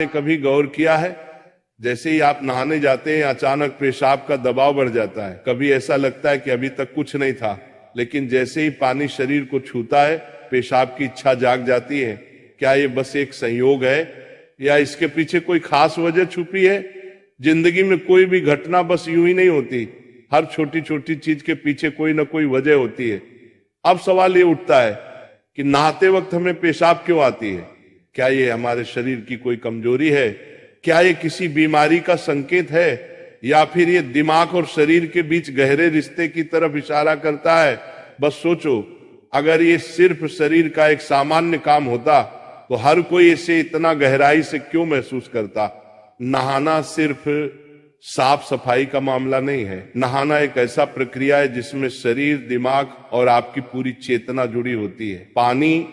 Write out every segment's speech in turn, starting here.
कभी गौर किया है, जैसे ही आप नहाने जाते हैं अचानक पेशाब का दबाव बढ़ जाता है। कभी ऐसा लगता है कि अभी तक कुछ नहीं था, लेकिन जैसे ही पानी शरीर को छूता है पेशाब की इच्छा जाग जाती है। क्या ये बस एक संयोग है या इसके पीछे कोई खास वजह छुपी है? जिंदगी में कोई भी घटना बस यूं ही नहीं होती, हर छोटी छोटी चीज के पीछे कोई ना कोई वजह होती है। अब सवाल ये उठता है कि नहाते वक्त हमें पेशाब क्यों आती है? क्या ये हमारे शरीर की कोई कमजोरी है? क्या ये किसी बीमारी का संकेत है, या फिर ये दिमाग और शरीर के बीच गहरे रिश्ते की तरफ इशारा करता है? बस सोचो, अगर ये सिर्फ शरीर का एक सामान्य काम होता तो हर कोई इसे इतना गहराई से क्यों महसूस करता? नहाना सिर्फ साफ सफाई का मामला नहीं है। नहाना एक ऐसा प्रक्रिया है जिसमें शरीर, दिमाग और आपकी पूरी चेतना जुड़ी होती है। पानी,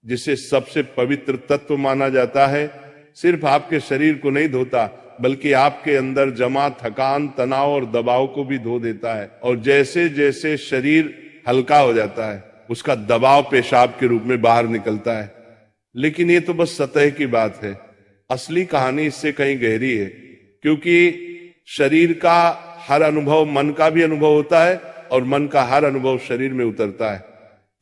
जिसे सबसे पवित्र तत्व माना जाता है, सिर्फ आपके शरीर को नहीं धोता बल्कि आपके अंदर जमा थकान, तनाव और दबाव को भी धो देता है। और जैसे जैसे शरीर हल्का हो जाता है उसका दबाव पेशाब के रूप में बाहर निकलता है। लेकिन ये तो बस सतह की बात है, असली कहानी इससे कहीं गहरी है। क्योंकि शरीर का हर अनुभव मन का भी अनुभव होता है और मन का हर अनुभव शरीर में उतरता है।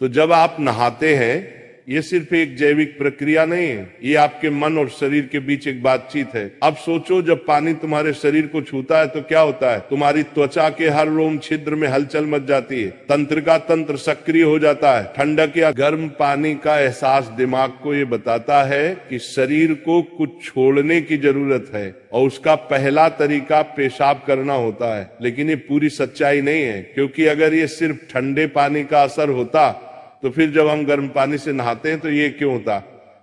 तो जब आप नहाते हैं ये सिर्फ एक जैविक प्रक्रिया नहीं है, ये आपके मन और शरीर के बीच एक बातचीत है। अब सोचो, जब पानी तुम्हारे शरीर को छूता है तो क्या होता है? तुम्हारी त्वचा के हर रोम छिद्र में हलचल मच जाती है, तंत्र का तंत्र सक्रिय हो जाता है। ठंडक या गर्म पानी का एहसास दिमाग को ये बताता है कि शरीर को कुछ छोड़ने की जरूरत है और उसका पहला तरीका पेशाब करना होता है। लेकिन ये पूरी सच्चाई नहीं है, क्योंकि अगर ये सिर्फ ठंडे पानी का असर होता तो फिर जब हम गर्म पानी से नहाते हैं तो ये क्यों होता?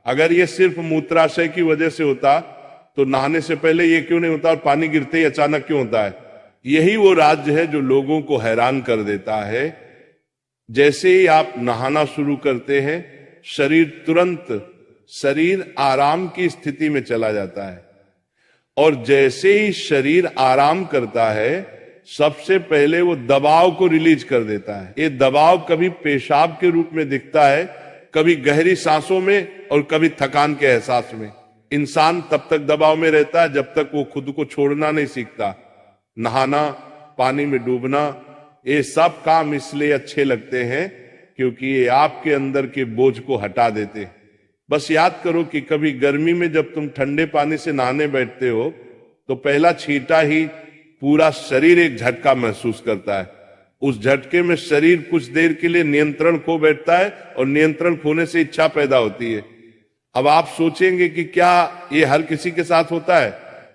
अगर ये सिर्फ मूत्राशय की वजह से होता तो नहाने से पहले ये क्यों नहीं होता और पानी गिरते ही अचानक क्यों होता है? यही वो राज्य है जो लोगों को हैरान कर देता है। जैसे ही आप नहाना शुरू करते हैं शरीर आराम की स्थिति में चला जाता है, और जैसे ही शरीर आराम करता है सबसे पहले वो दबाव को रिलीज कर देता है। ये दबाव कभी पेशाब के रूप में दिखता है, कभी गहरी सांसों में और कभी थकान के एहसास में। इंसान तब तक दबाव में रहता है जब तक वो खुद को छोड़ना नहीं सीखता। नहाना, पानी में डूबना, ये सब काम इसलिए अच्छे लगते हैं क्योंकि ये आपके अंदर के बोझ को हटा देते हैं। बस याद करो कि कभी गर्मी में जब तुम ठंडे पानी से नहाने बैठते हो तो पहला छींटा ही पूरा शरीर एक झटका महसूस करता है। उस झटके में शरीर कुछ देर के लिए नियंत्रण खो बैठता है और नियंत्रण खोने से इच्छा पैदा होती है। अब आप सोचेंगे कि क्या ये हर किसी के साथ होता है?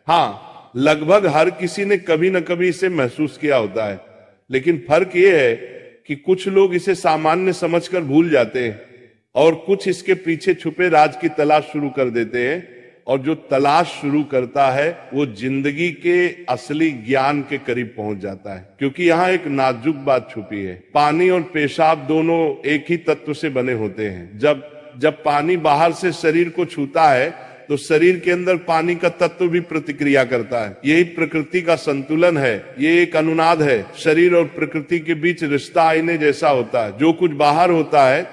हाँ, लगभग हर किसी ने कभी न कभी इसे महसूस किया होता है। लेकिन फर्क ये है कि कुछ लोग इसे सामान्य समझकर भूल जाते हैं और कुछ इसके पीछे छुपे राज की तलाश शुरू कर देते हैं। और जो तलाश शुरू करता है वो जिंदगी के असली ज्ञान के करीब पहुंच जाता है। क्योंकि यहाँ एक नाजुक बात छुपी है। पानी और पेशाब दोनों एक ही तत्व से बने होते हैं। जब पानी बाहर से शरीर को छूता है तो शरीर के अंदर पानी का तत्व भी प्रतिक्रिया करता है। यही प्रकृति का संतुलन है, ये एक अनुनाद है। शरीर और प्रकृति के बीच रिश्ता आईने जैसा होता है। जो कुछ बाहर होता है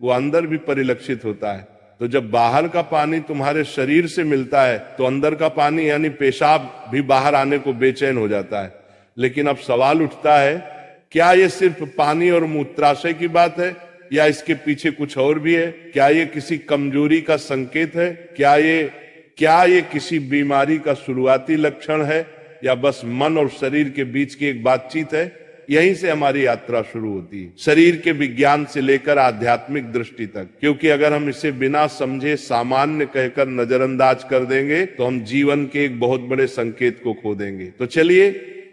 वो अंदर भी परिलक्षित होता है। तो जब बाहर का पानी तुम्हारे शरीर से मिलता है तो अंदर का पानी यानी पेशाब भी बाहर आने को बेचैन हो जाता है। लेकिन अब सवाल उठता है, क्या ये सिर्फ पानी और मूत्राशय की बात है या इसके पीछे कुछ और भी है? क्या ये किसी कमजोरी का संकेत है? क्या ये किसी बीमारी का शुरुआती लक्षण है, या बस मन और शरीर के बीच की एक बातचीत है? यहीं से हमारी यात्रा शुरू होती है, शरीर के विज्ञान से लेकर आध्यात्मिक दृष्टि तक। क्योंकि अगर हम इसे बिना समझे सामान्य कहकर नजरअंदाज कर देंगे तो हम जीवन के एक बहुत बड़े संकेत को खो देंगे। तो चलिए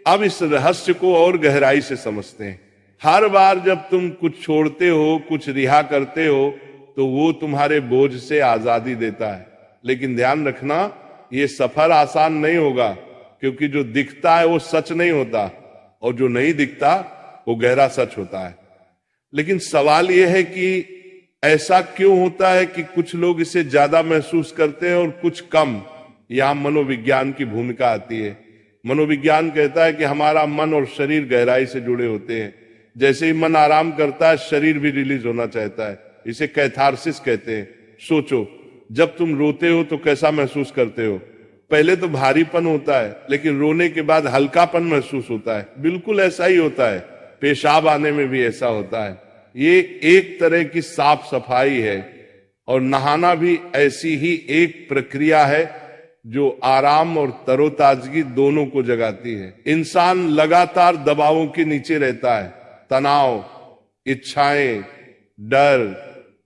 अब इस रहस्य को और गहराई से समझते हैं। हर बार जब तुम कुछ छोड़ते हो, कुछ रिहा करते हो, तो वो तुम्हारे बोझ से आजादी देता है। लेकिन ध्यान रखना, ये सफर आसान नहीं होगा, क्योंकि जो दिखता है वो सच नहीं होता और जो नहीं दिखता वो गहरा सच होता है। लेकिन सवाल यह है कि ऐसा क्यों होता है कि कुछ लोग इसे ज्यादा महसूस करते हैं और कुछ कम? यहां मनोविज्ञान की भूमिका आती है। मनोविज्ञान कहता है कि हमारा मन और शरीर गहराई से जुड़े होते हैं। जैसे ही मन आराम करता है शरीर भी रिलीज होना चाहता है। इसे कैथारसिस कहते हैं। सोचो, जब तुम रोते हो तो कैसा महसूस करते हो? पहले तो भारीपन होता है, लेकिन रोने के बाद हल्कापन महसूस होता है। बिल्कुल ऐसा ही होता है, पेशाब आने में भी ऐसा होता है। ये एक तरह की साफ सफाई है, और नहाना भी ऐसी ही एक प्रक्रिया है जो आराम और तरोताजगी दोनों को जगाती है। इंसान लगातार दबावों के नीचे रहता है, तनाव, इच्छाएं, डर,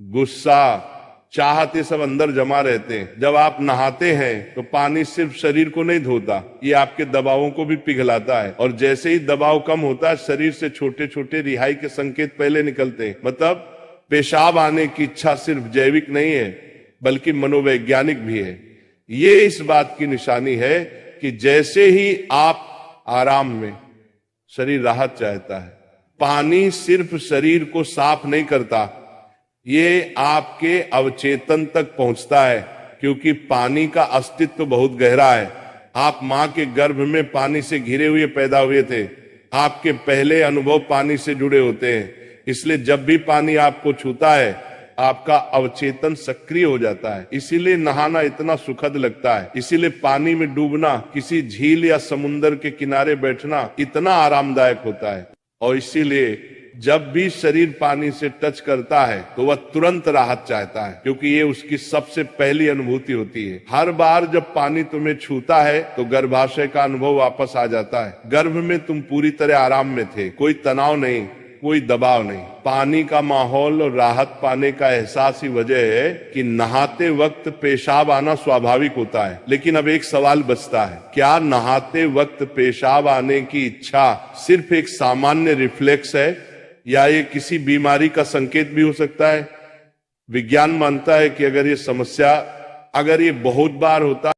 गुस्सा, चाहते सब अंदर जमा रहते हैं। जब आप नहाते हैं तो पानी सिर्फ शरीर को नहीं धोता, ये आपके दबावों को भी पिघलाता है। और जैसे ही दबाव कम होता है, शरीर से छोटे छोटे रिहाई के संकेत पहले निकलते हैं। मतलब पेशाब आने की इच्छा सिर्फ जैविक नहीं है, बल्कि मनोवैज्ञानिक भी है। ये इस बात की निशानी है कि जैसे ही आप आराम में, शरीर राहत चाहता है। पानी सिर्फ शरीर को साफ नहीं करता, ये आपके अवचेतन तक पहुंचता है, क्योंकि पानी का अस्तित्व बहुत गहरा है। आप मां के गर्भ में पानी से घिरे हुए पैदा हुए थे, आपके पहले अनुभव पानी से जुड़े होते हैं। इसलिए जब भी पानी आपको छूता है, आपका अवचेतन सक्रिय हो जाता है। इसीलिए नहाना इतना सुखद लगता है, इसीलिए पानी में डूबना, किसी झील या समुन्दर के किनारे बैठना इतना आरामदायक होता है। और इसीलिए जब भी शरीर पानी से टच करता है तो वह तुरंत राहत चाहता है, क्योंकि ये उसकी सबसे पहली अनुभूति होती है। हर बार जब पानी तुम्हें छूता है तो गर्भाशय का अनुभव वापस आ जाता है। गर्भ में तुम पूरी तरह आराम में थे, कोई तनाव नहीं, कोई दबाव नहीं। पानी का माहौल और राहत पाने का एहसास ही वजह है कि नहाते वक्त पेशाब आना स्वाभाविक होता है। लेकिन अब एक सवाल बचता है, क्या नहाते वक्त पेशाब आने की इच्छा सिर्फ एक सामान्य रिफ्लेक्स है, या ये किसी बीमारी का संकेत भी हो सकता है? विज्ञान मानता है कि अगर ये बहुत बार होता